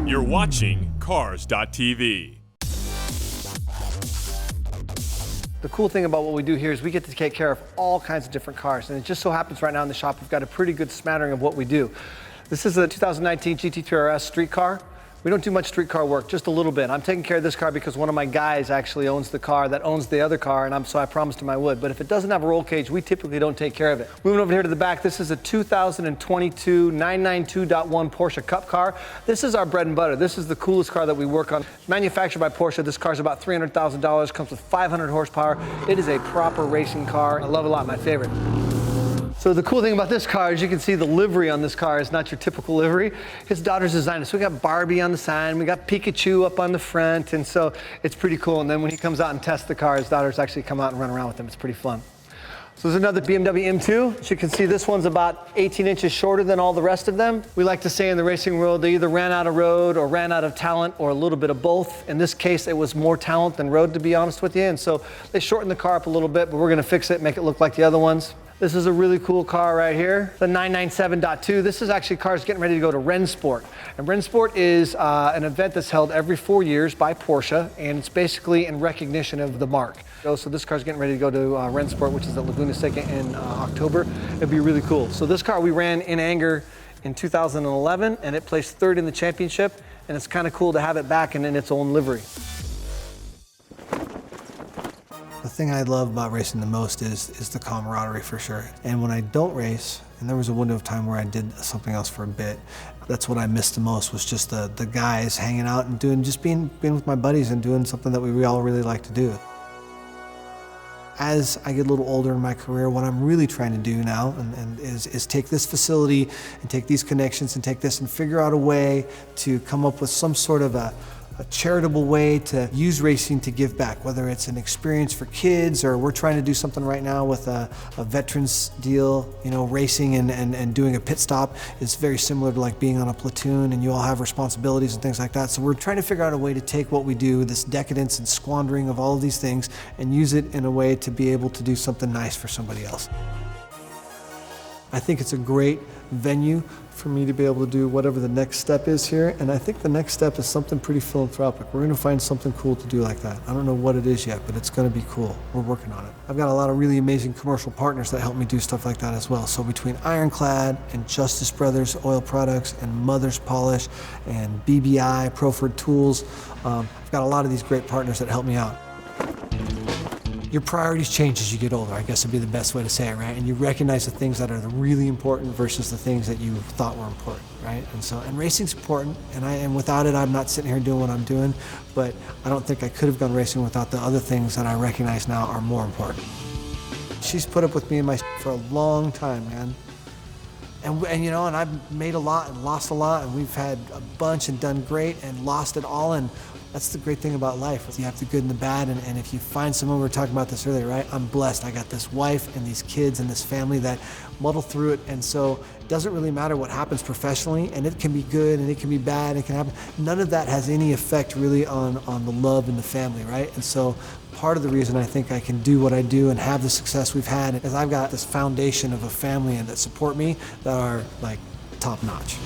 You're watching Cars.tv. The cool thing about what we do here is we get to take care of all kinds of different cars, and it just so happens right now in the shop we've got a pretty good smattering of what we do. This is a 2019 GT3 RS street car. We don't do much street car work, just a little bit. I'm taking care of this car because one of my guys actually owns the car that owns the other car, and so I promised him I would. But if it doesn't have a roll cage, we typically don't take care of it. Moving over here to the back, this is a 2022 992.1 Porsche Cup car. This is our bread and butter. This is the coolest car that we work on. Manufactured by Porsche, this car's about $300,000, comes with 500 horsepower. It is a proper racing car. I love it a lot, my favorite. So the cool thing about this car is you can see the livery on this car is not your typical livery. His daughter's designed it. So we got Barbie on the side, we got Pikachu up on the front, and so it's pretty cool. And then when he comes out and tests the car, his daughter's actually come out and run around with him. It's pretty fun. So there's another BMW M2. As you can see, this one's about 18 inches shorter than all the rest of them. We like to say in the racing world, they either ran out of road or ran out of talent or a little bit of both. In this case, it was more talent than road, to be honest with you. And so they shortened the car up a little bit, but we're gonna fix it, make it look like the other ones. This is a really cool car right here, the 997.2. This is actually cars getting ready to go to Rennsport. And Rennsport is an event that's held every 4 years by Porsche, and it's basically in recognition of the mark. So this car's getting ready to go to Rennsport, which is at Laguna Seca in October. It'll be really cool. So this car we ran in anger in 2011, and it placed third in the championship, and it's kind of cool to have it back and in its own livery. The thing I love about racing the most is the camaraderie, for sure. And when I don't race, and there was a window of time where I did something else for a bit, that's what I missed the most, was just the guys hanging out and being with my buddies and doing something that we all really like to do. As I get a little older in my career, what I'm really trying to do now is take this facility and take these connections and take this and figure out a way to come up with some sort of a charitable way to use racing to give back, whether it's an experience for kids, or we're trying to do something right now with a veterans deal. You know, racing and doing a pit stop is very similar to like being on a platoon, and you all have responsibilities and things like that. So we're trying to figure out a way to take what we do, this decadence and squandering of all of these things, and use it in a way to be able to do something nice for somebody else. I think it's a great venue for me to be able to do whatever the next step is here, and I think the next step is something pretty philanthropic. We're gonna find something cool to do like that. I don't know what it is yet, but it's gonna be cool. We're working on it. I've got a lot of really amazing commercial partners that help me do stuff like that as well. So between Ironclad and Justice Brothers Oil Products and Mother's Polish and BBI, Proford Tools, I've got a lot of these great partners that help me out. Your priorities change as you get older, I guess would be the best way to say it, right? And you recognize the things that are really important versus the things that you thought were important, right? And racing's important, and without it, I'm not sitting here doing what I'm doing, but I don't think I could have gone racing without the other things that I recognize now are more important. She's put up with me and my for a long time, man. And you know, and I've made a lot and lost a lot, and we've had a bunch and done great and lost it all, and that's the great thing about life. You have the good and the bad, and if you find someone, we were talking about this earlier, right? I'm blessed. I got this wife and these kids and this family that muddle through it, and so it doesn't really matter what happens professionally, and it can be good and it can be bad, it can happen. None of that has any effect really on the love and the family, right? And so part of the reason I think I can do what I do and have the success we've had is I've got this foundation of a family and that support me that are like top notch.